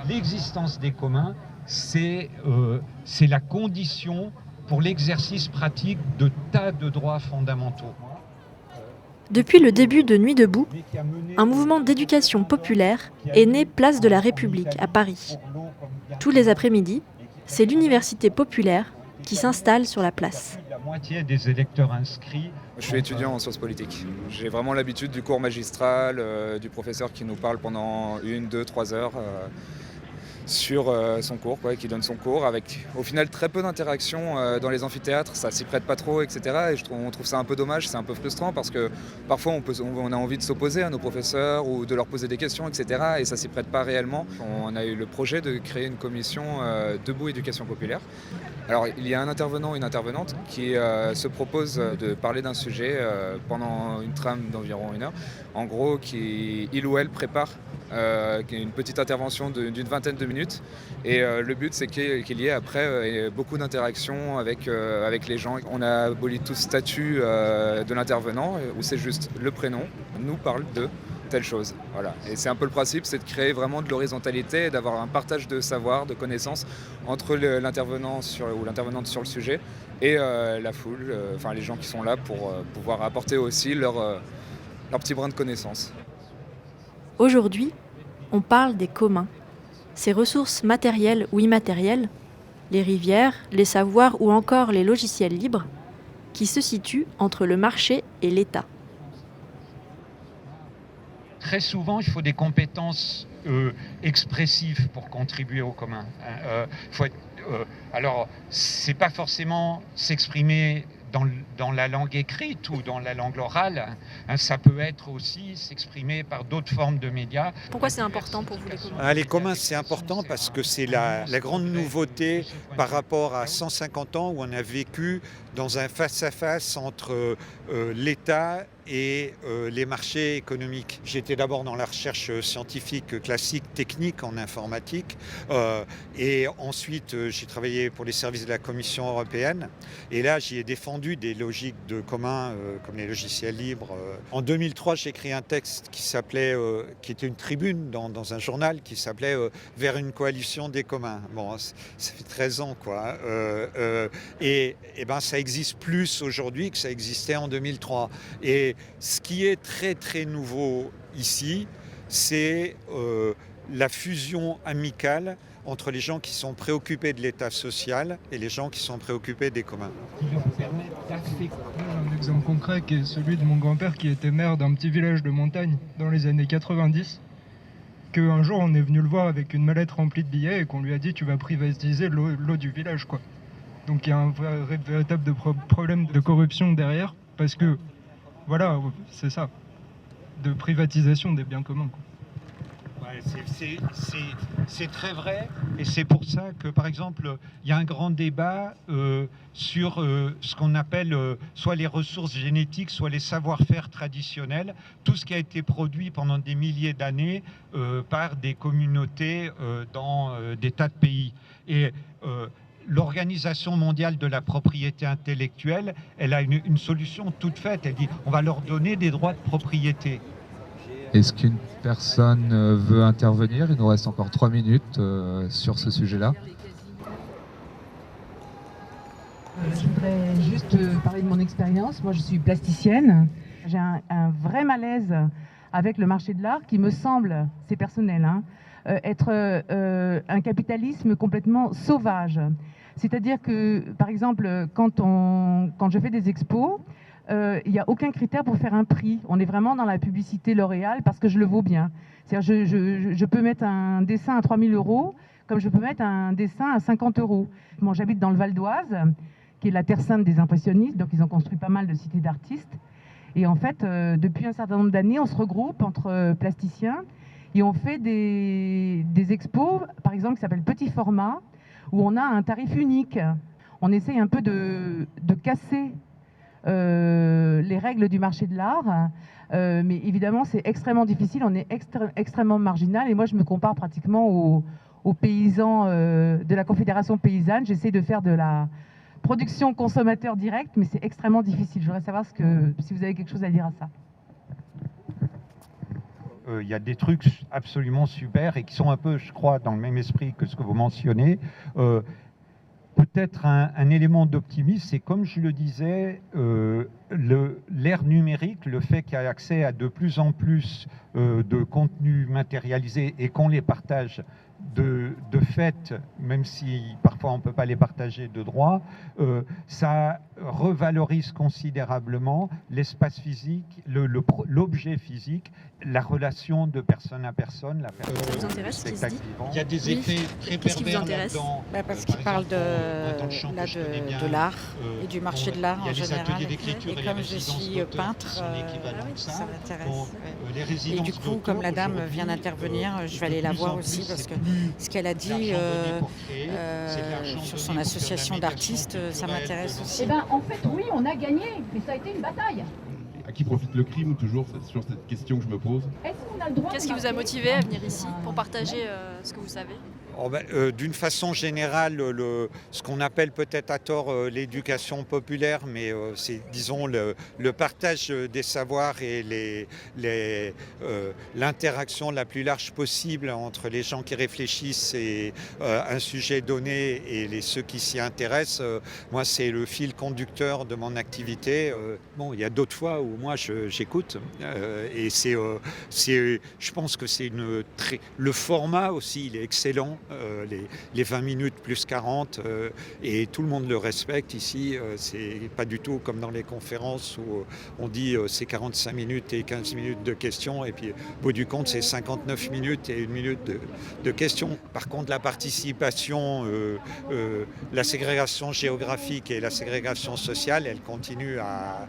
L'existence des communs, c'est la condition pour l'exercice pratique de tas de droits fondamentaux. Depuis le début de Nuit debout, un mouvement d'éducation populaire est né place de la République à Paris. Tous les après-midi, c'est l'université populaire qui s'installe sur la place. La moitié des électeurs inscrits. Je suis étudiant en sciences politiques. J'ai vraiment l'habitude du cours magistral, du professeur qui nous parle pendant 1, 2, 3 heures sur son cours, qui donne son cours, avec au final très peu d'interactions dans les amphithéâtres, ça s'y prête pas trop, etc. Et on trouve ça un peu dommage, c'est un peu frustrant parce que parfois on a envie de s'opposer à nos professeurs ou de leur poser des questions, etc. Et ça s'y prête pas réellement. On a eu le projet de créer une commission Debout Éducation Populaire. Alors il y a un intervenant, une intervenante qui se propose de parler d'un sujet pendant une trame d'environ 1 heure. En gros, il ou elle prépare une petite intervention d'une vingtaine de minutes. Et le but, c'est qu'il y ait après beaucoup d'interactions avec les gens. On a aboli tout statut de l'intervenant, où c'est juste le prénom, nous parle de telle chose. Voilà. Et c'est un peu le principe, c'est de créer vraiment de l'horizontalité et d'avoir un partage de savoir, de connaissances entre l'intervenant ou l'intervenante sur le sujet et la foule, les gens qui sont là pour pouvoir apporter aussi leur petit brin de connaissances. Aujourd'hui, on parle des communs. Ces ressources matérielles ou immatérielles, les rivières, les savoirs ou encore les logiciels libres, qui se situent entre le marché et l'État. Très souvent, il faut des compétences expressives pour contribuer au commun. Alors, c'est pas forcément s'exprimer dans la langue écrite ou dans la langue orale, ça peut être aussi s'exprimer par d'autres formes de médias. Pourquoi c'est important pour vous les communs ? Les communs, c'est important parce que c'est la grande nouveauté par rapport à 150 ans où on a vécu dans un face-à-face entre l'État et les marchés économiques. J'étais d'abord dans la recherche scientifique classique, technique en informatique, et ensuite j'ai travaillé pour les services de la Commission européenne, et là j'y ai défendu des logiques de commun comme les logiciels libres. En 2003, j'ai écrit un texte qui était une tribune dans un journal qui s'appelait Vers une coalition des communs. Bon, ça fait 13 ans, quoi. Et ça existe plus aujourd'hui que ça existait en 2003. Et ce qui est très très nouveau ici, c'est la fusion amicale entre les gens qui sont préoccupés de l'état social et les gens qui sont préoccupés des communs. J'ai un exemple concret qui est celui de mon grand-père qui était maire d'un petit village de montagne dans les années 90. Qu'un jour on est venu le voir avec une mallette remplie de billets et qu'on lui a dit tu vas privatiser l'eau du village, quoi. Donc il y a un véritable problème de corruption derrière parce que voilà, c'est ça, de privatisation des biens communs, quoi. Ouais, c'est très vrai, et c'est pour ça que, par exemple, il y a un grand débat sur ce qu'on appelle soit les ressources génétiques, soit les savoir-faire traditionnels, tout ce qui a été produit pendant des milliers d'années par des communautés dans des tas de pays. Et l'Organisation mondiale de la propriété intellectuelle, elle a une solution toute faite. Elle dit on va leur donner des droits de propriété. Est-ce qu'une personne veut intervenir ? Il nous reste encore 3 minutes sur ce sujet-là. Je voudrais juste parler de mon expérience. Moi, je suis plasticienne. J'ai un vrai malaise avec le marché de l'art qui me semble, c'est personnel, être un capitalisme complètement sauvage. C'est-à-dire que, par exemple, quand je fais des expos, il n'y a aucun critère pour faire un prix. On est vraiment dans la publicité L'Oréal parce que je le vaux bien. C'est-à-dire je peux mettre un dessin à 3 000 € comme je peux mettre un dessin à 50 €. Moi, j'habite dans le Val d'Oise, qui est la terre sainte des impressionnistes, donc ils ont construit pas mal de cités d'artistes. Et en fait, depuis un certain nombre d'années, on se regroupe entre plasticiens et on fait des expos, par exemple, qui s'appellent Petit Format, où on a un tarif unique. On essaye un peu de casser les règles du marché de l'art, mais évidemment c'est extrêmement difficile, on est extrêmement marginal, et moi je me compare pratiquement aux paysans de la Confédération paysanne. J'essaie de faire de la production consommateur direct, mais c'est extrêmement difficile. Je voudrais savoir si vous avez quelque chose à dire à ça. Il y a des trucs absolument super et qui sont un peu, je crois, dans le même esprit que ce que vous mentionnez. Peut-être un élément d'optimisme, c'est comme je le disais, l'ère numérique, le fait qu'il y ait accès à de plus en plus de contenus matérialisés et qu'on les partage de fait, même si parfois on ne peut pas les partager de droit, ça revalorise considérablement l'espace physique, l'objet physique, la relation de personne à personne. Ça vous intéresse ce qui se dit ? Il y a des effets très Qu'est-ce qui vous pervers intéresse ? là-dedans. Parce qu'il parle de l'art et du marché de l'art en général. Et comme je suis peintre, ça m'intéresse. Et du coup, comme la dame vient d'intervenir, je vais aller la voir aussi parce que ce qu'elle a dit sur son association d'artistes, ça m'intéresse aussi. Eh bien, en fait, oui, on a gagné, mais ça a été une bataille. À qui profite le crime, toujours, c'est sur cette question que je me pose. Est-ce qu'on a le droit Qu'est-ce qui vous a motivé à venir ici pour partager ce que vous savez ? D'une façon générale, ce qu'on appelle peut-être à tort l'éducation populaire, mais c'est, disons, le partage des savoirs et l'interaction la plus large possible entre les gens qui réfléchissent et un sujet donné et ceux qui s'y intéressent. Moi, c'est le fil conducteur de mon activité. Bon, il y a d'autres fois où moi, j'écoute. Et je pense que c'est le format aussi, il est excellent. Les 20 minutes plus 40 et tout le monde le respecte ici. C'est pas du tout comme dans les conférences où on dit c'est 45 minutes et 15 minutes de questions et puis au bout du compte c'est 59 minutes et 1 minute de questions. Par contre la participation, la ségrégation géographique et la ségrégation sociale, elle continue à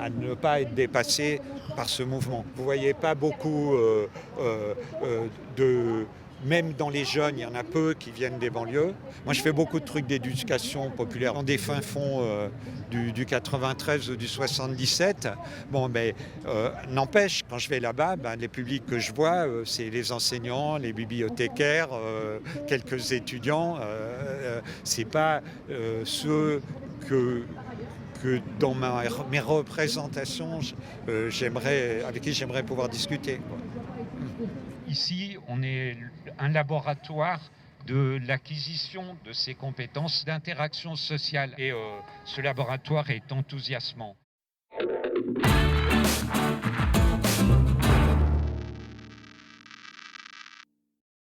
ne pas être dépassée par ce mouvement. Vous voyez pas beaucoup même dans les jeunes, il y en a peu qui viennent des banlieues. Moi, je fais beaucoup de trucs d'éducation populaire dans des fins fonds du 93 ou du 77. Bon, mais n'empêche, quand je vais là-bas, les publics que je vois, c'est les enseignants, les bibliothécaires, quelques étudiants. C'est pas ceux que dans mes représentations, avec qui j'aimerais pouvoir discuter, quoi. Ici, on est un laboratoire de l'acquisition de ces compétences d'interaction sociale. Et ce laboratoire est enthousiasmant.